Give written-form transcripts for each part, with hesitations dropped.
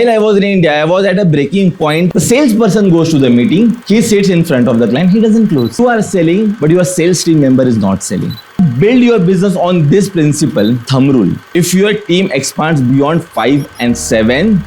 When I was in India, I was at a breaking point. The salesperson goes to the meeting. He sits in front of the client. He doesn't close. You are selling, but your sales team member is not selling. Build your business on this principle, thumb rule. If your team expands beyond 5 and 7,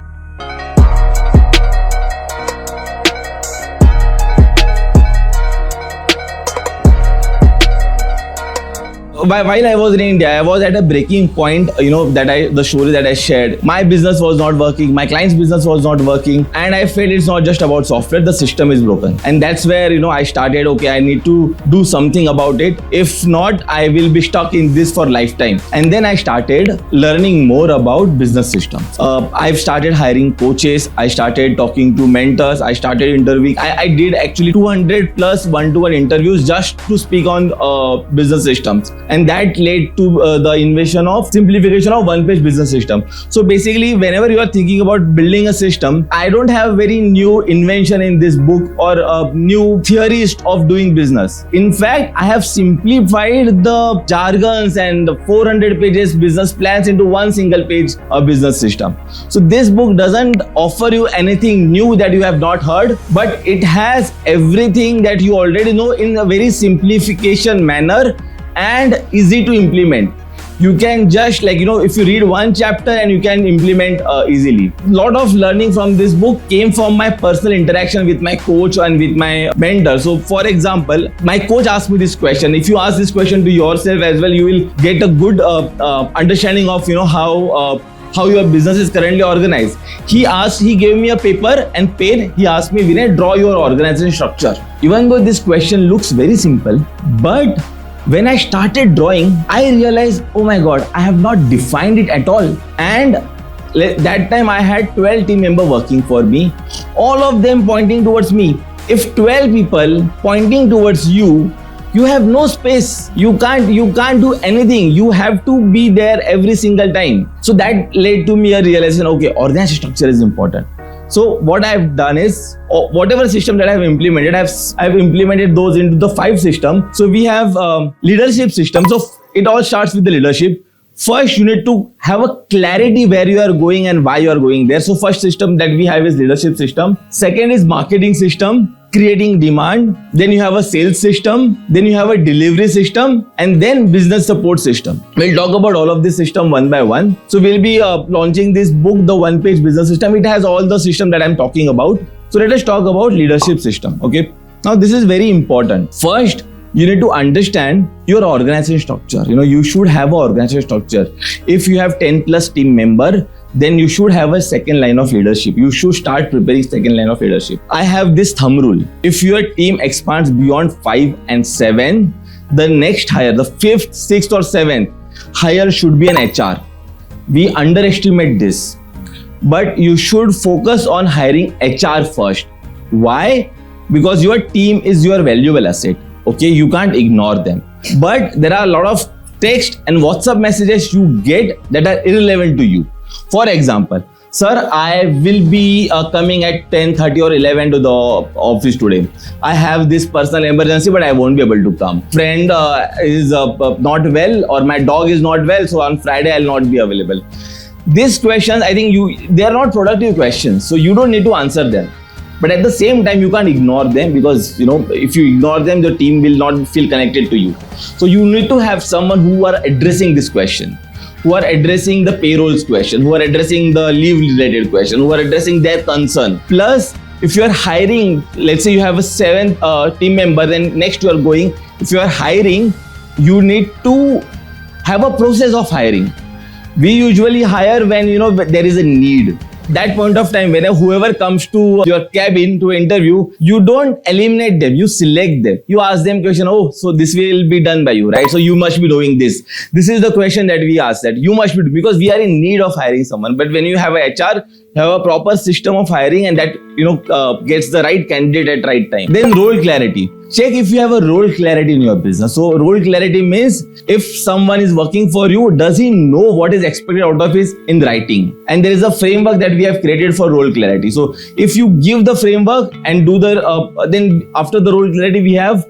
while I was in India, I was at a breaking point, the story that I shared. My business was not working, my client's business was not working, and I felt it's not just about software, the system is broken. And that's where, I started, I need to do something about it. If not, I will be stuck in this for lifetime. And then I started learning more about business systems. I've started hiring coaches, I started talking to mentors, I started interviewing. I did actually 200 plus one-to-one interviews just to speak on business systems. And that led to the simplification of one-page business system. So basically, whenever you are thinking about building a system, I don't have very new invention in this book or new theories of doing business. In fact, I have simplified the jargons and 400 pages business plans into one single page business system. So this book doesn't offer you anything new that you have not heard, but it has everything that you already know in a very simplification manner and easy to implement. You can just if you read one chapter and you can implement easily. A lot of learning from this book came from my personal interaction with my coach and with my mentor. So for example, my coach asked me this question. If you ask this question to yourself as well, you will get a good understanding of how your business is currently organized. He gave me a paper and pen. He asked me, Vinay, draw your organization structure. Even though this question looks very simple, but when I started drawing, I realized, oh my God, I have not defined it at all. And that time I had 12 team members working for me, all of them pointing towards me. If 12 people pointing towards you, you have no space. You can't do anything. You have to be there every single time. So that led to me a realization, organization structure is important. So what I've done is, whatever system that I've implemented, I've implemented those into the 5 systems. So we have leadership system. So it all starts with the leadership. First, you need to have a clarity where you are going and why you are going there. So first system that we have is leadership system. Second is marketing system, creating demand. Then you have a sales system. Then you have a delivery system, and then business support system. We'll talk about all of this system one by one. So we'll be launching this book, The One Page Business System. It has all the system that I'm talking about. So let us talk about leadership system. Okay. Now this is very important. First, you need to understand your organization structure. You should have an organization structure. If you have 10 plus team member, then you should have a second line of leadership. You should start preparing second line of leadership. I have this thumb rule. If your team expands beyond 5 and 7, the next hire, the 5th, 6th or 7th hire should be an HR. We underestimate this, but you should focus on hiring HR first. Why? Because your team is your valuable asset. Okay, you can't ignore them. But there are a lot of text and WhatsApp messages you get that are irrelevant to you. For example, sir, I will be coming at 10:30 or 11 to the office today. I have this personal emergency, but I won't be able to come. Friend is not well, or my dog is not well, so on Friday I'll not be available. These questions, I think they are not productive questions, so you don't need to answer them. But at the same time, you can't ignore them, because if you ignore them, the team will not feel connected to you. So you need to have someone who are addressing this question, who are addressing the payrolls question, who are addressing the leave related question, who are addressing their concern. Plus, if you are hiring, let's say you have a 7th team member, then next you are going, if you are hiring, you need to have a process of hiring. We usually hire when there is a need. That point of time, when whoever comes to your cabin to interview, you don't eliminate them, you select them. You ask them question, so this will be done by you, right? So you must be doing this. This is the question that we ask, that you must be, because we are in need of hiring someone. But when you have a HR, you have a proper system of hiring, and that gets the right candidate at right time. Then role clarity. Check if you have a role clarity in your business. So role clarity means, if someone is working for you, does he know what is expected out of his in writing? And there is a framework that we have created for role clarity. So if you give the framework and do then after the role clarity, we have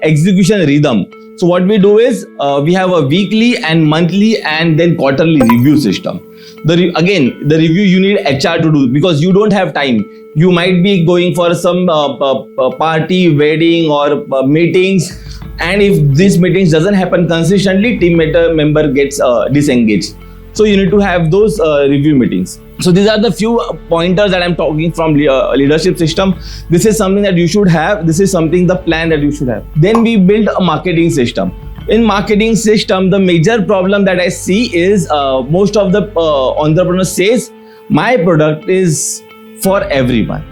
execution rhythm. So what we do is we have a weekly and monthly and then quarterly review system. Again, the review you need HR to do because you don't have time. You might be going for some party, wedding or meetings, and if these meetings doesn't happen consistently, team member gets disengaged. So you need to have those review meetings. So these are the few pointers that I'm talking from leadership system. This is something that you should have. This is something, the plan that you should have. Then we build a marketing system. In marketing system, the major problem that I see is most of the entrepreneurs says, my product is for everyone.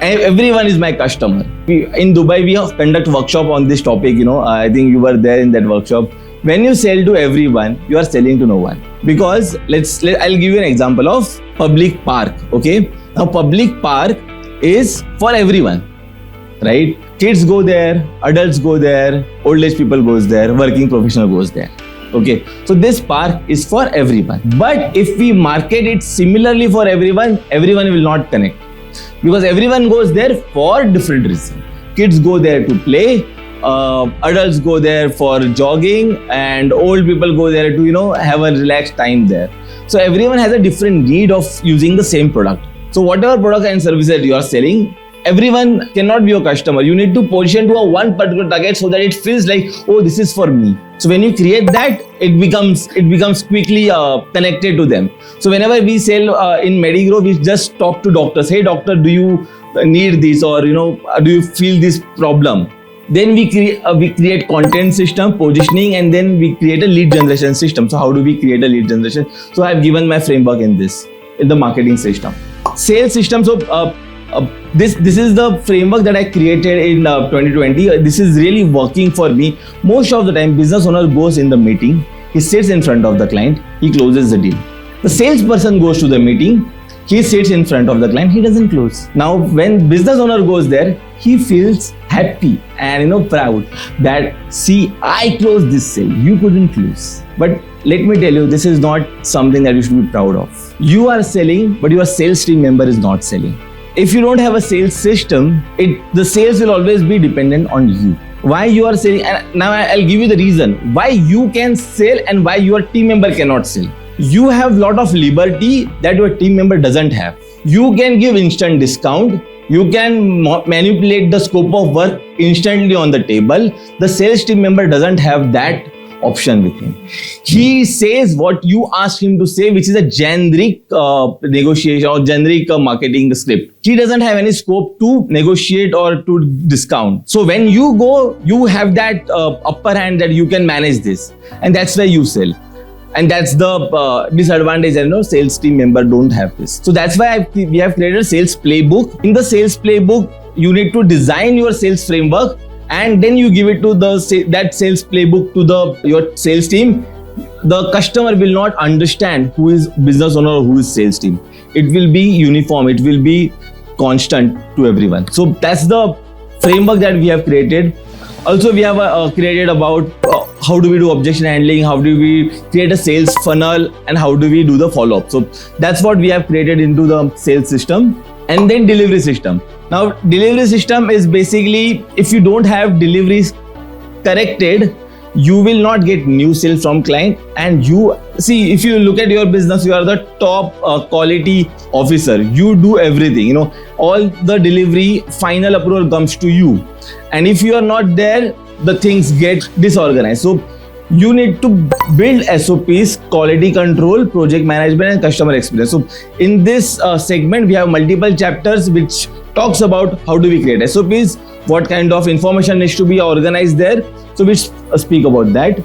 Everyone is my customer. In Dubai, we have conduct workshop on this topic. I think you were there in that workshop. When you sell to everyone, you are selling to no one. Because I'll give you an example of public park. Okay, now public park is for everyone, right? Kids go there, adults go there, old age people goes there, working professional goes there. Okay, so this park is for everyone. But if we market it similarly for everyone, everyone will not connect because everyone goes there for different reasons. Kids go there to play. Adults go there for jogging and old people go there to have a relaxed time there. So everyone has a different need of using the same product. So whatever product and service that you are selling, everyone cannot be your customer. You need to position to a one particular target so that it feels like, oh, this is for me. So when you create that, it becomes quickly connected to them. So whenever we sell in Medigrow, we just talk to doctors. Hey doctor, do you need this, or do you feel this problem? Then we create content system, positioning, and then we create a lead generation system. So how do we create a lead generation? So I've given my framework in the marketing system. Sales system. So this is the framework that I created in 2020. This is really working for me. Most of the time, business owner goes in the meeting. He sits in front of the client. He closes the deal. The salesperson goes to the meeting. He sits in front of the client, he doesn't close. Now, when business owner goes there, he feels happy and proud that, see, I closed this sale, you couldn't close. But let me tell you, this is not something that you should be proud of. You are selling, but your sales team member is not selling. If you don't have a sales system, the sales will always be dependent on you. Why you are selling, and now I'll give you the reason why you can sell and why your team member cannot sell. You have lot of liberty that your team member doesn't have. You can give instant discount. You can manipulate the scope of work instantly on the table. The sales team member doesn't have that option with him. He says what you ask him to say, which is a generic negotiation or generic marketing script. He doesn't have any scope to negotiate or to discount. So when you go, you have that upper hand that you can manage this, and that's why you sell. And that's the disadvantage that sales team member don't have this. So that's why we have created a sales playbook. In the sales playbook, you need to design your sales framework and then you give it to that sales playbook to your sales team. The customer will not understand who is business owner or who is sales team. It will be uniform. It will be constant to everyone. So that's the framework that we have created. Also, we have created about how do we do objection handling, how do we create a sales funnel, and how do we do the follow-up. So that's what we have created into the sales system. And then delivery system. Now, delivery system is basically, if you don't have deliveries corrected, you will not get new sales from client. And you see, if you look at your business, you are the top quality officer. You do everything, all the delivery, final approval comes to you. And if you are not there, the things get disorganized. So you need to build SOPs, quality control, project management, and customer experience. So in this segment, we have multiple chapters which talks about how do we create SOPs, what kind of information needs to be organized there. So we speak about that.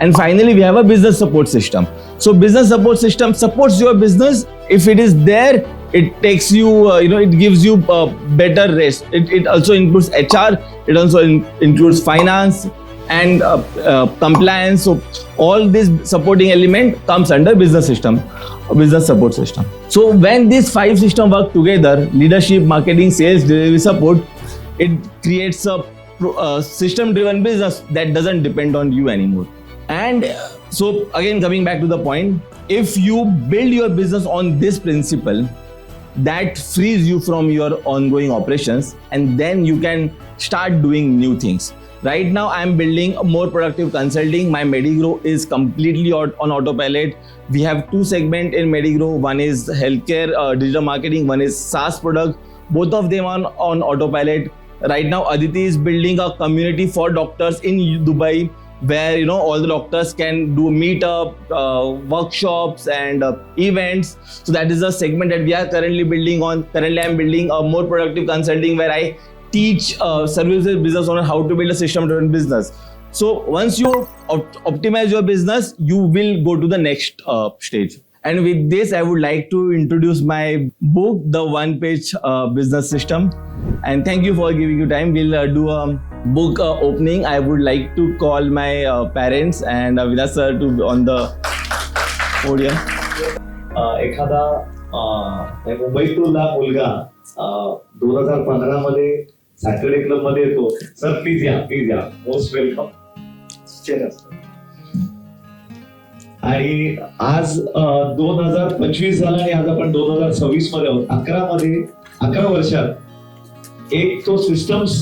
And finally, we have a business support system. So business support system supports your business. If it is there, it takes you, it gives you better rest. It also includes HR. It also includes finance and compliance. So all this supporting element comes under business system, business support system. So when these 5 systems work together, leadership, marketing, sales, delivery, support, it creates a system-driven business that doesn't depend on you anymore. And so again, coming back to the point, if you build your business on this principle, that frees you from your ongoing operations, and then you can start doing new things. Right now, I'm building a more productive consulting. My MediGrow is completely on autopilot. We have two segments in MediGrow. One is healthcare, digital marketing. One is SaaS product. Both of them on autopilot. Right now, Aditi is building a community for doctors in Dubai, where all the doctors can do meetup, workshops, and events. So that is a segment that we are currently building on. Currently, I'm building a more productive consulting where I teach services business owner how to build a system driven business. So once you optimize your business, you will go to the next stage. And with this, I would like to introduce my book, The One Page Business System. And thank you for giving you time. We'll do a book opening. I would like to call my parents and Vilas sir to on the podium. एखादा मुंबईतला मुलगा 2015 मध्ये Saturday club मध्ये येतो. Sir please या most welcome. आणि आज 2025 झाला आणि आज आपण 2026 मध्ये आहोत. 11 वर्षात एक तो सिस्टम्स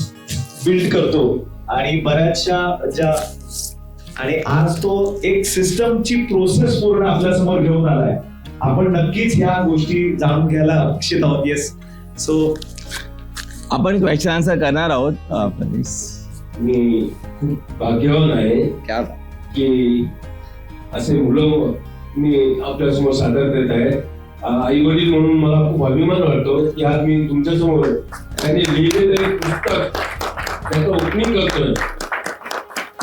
बिल्ड करतो आणि बऱ्याचशा ज्या आणि आज तो एक सिस्टमची प्रोसेस पूर्ण आपल्या समोर घेऊन आलाय. आपण नक्कीच ह्या गोष्टी जाणून घ्यायला इच्छित आहोत. येस, सो आपण क्वेश्चन आन्सर करणार आहोत. मी खूप भाग्यवान आहे की असे मुलं मी आपल्यासमोर सादर करत आहे. आई वडील म्हणून मला खूप अभिमान वाटतो की आज मी तुमच्यासमोर त्यांनी लिहिलेलं एक पुस्तक त्याचं ओपनिंग करतोय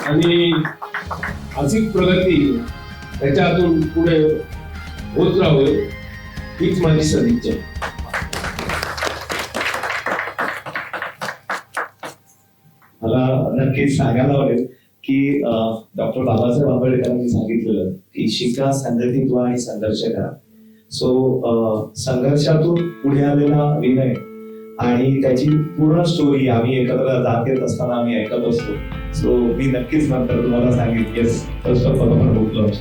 आणि अशी प्रगती त्याच्यातून पुढे होत राहावं हीच माझी सदिच्छा. मला नक्कीच सांगायला आवडेल की डॉक्टर बाबासाहेब आंबेडकरांनी सांगितलेलं की शिका, संघटित व्हा आणि संघर्ष करा. सो संघर्षातून पुढे आलेला विनय आणि त्याची पूर्ण स्टोरी आम्ही एकत्र जात येत असताना आम्ही ऐकत असतो. सो मी नक्कीच नंतर तुम्हाला सांगितलं. येस, फर्स्ट ऑफ ऑल आपण बुक लॉन्च.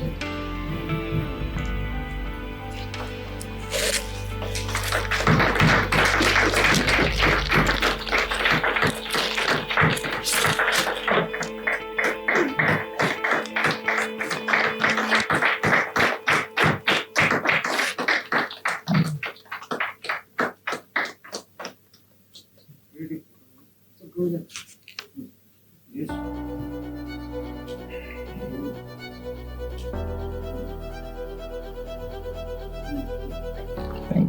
Thank you.